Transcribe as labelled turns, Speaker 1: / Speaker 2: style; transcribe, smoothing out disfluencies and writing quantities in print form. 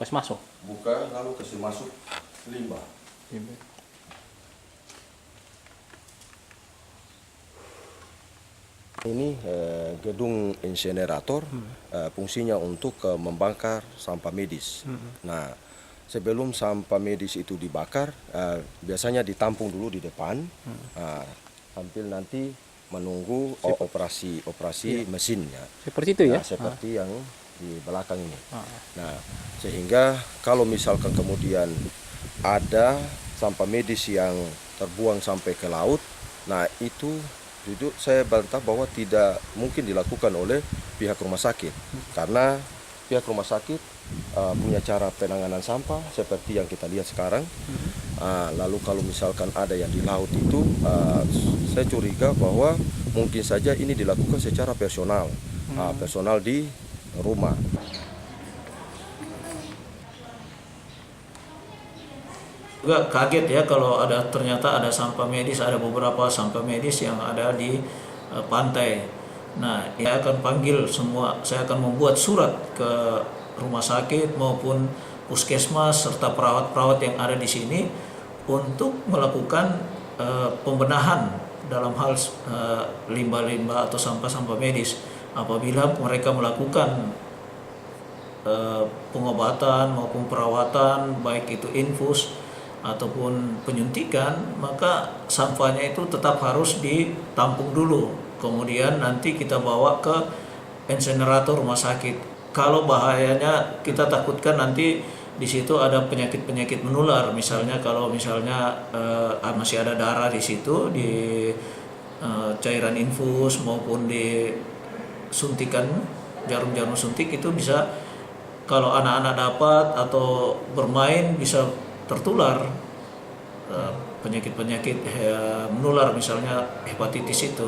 Speaker 1: kasih masuk.
Speaker 2: Buka lalu kasih masuk limbah. Ini gedung insinerator, fungsinya untuk membakar sampah medis. Nah, sebelum sampah medis itu dibakar, biasanya ditampung dulu di depan, sambil nanti menunggu operasi mesinnya.
Speaker 1: Seperti itu ya?
Speaker 2: Nah, seperti yang di belakang ini. Nah, sehingga kalau misalkan kemudian ada sampah medis yang terbuang sampai ke laut, nah itu jujur saya bantah bahwa tidak mungkin dilakukan oleh pihak rumah sakit, karena pihak rumah sakit punya cara penanganan sampah seperti yang kita lihat sekarang. Lalu kalau misalkan ada yang di laut itu, saya curiga bahwa mungkin saja ini dilakukan secara personal di rumah.
Speaker 3: Juga kaget ya kalau ternyata ada sampah medis, ada beberapa sampah medis yang ada di pantai. Nah, saya akan panggil semua, saya akan membuat surat ke rumah sakit maupun puskesmas serta perawat-perawat yang ada di sini untuk melakukan pembenahan dalam hal limbah-limbah atau sampah-sampah medis. Apabila mereka melakukan pengobatan maupun perawatan, baik itu infus ataupun penyuntikan, maka sampahnya itu tetap harus ditampung dulu. Kemudian nanti kita bawa ke insinerator rumah sakit. Kalau bahayanya kita takutkan nanti di situ ada penyakit-penyakit menular. Misalnya kalau masih ada darah di situ, di cairan infus maupun di suntikan jarum-jarum suntik, itu bisa kalau anak-anak dapat atau bermain bisa tertular penyakit-penyakit menular, misalnya hepatitis itu.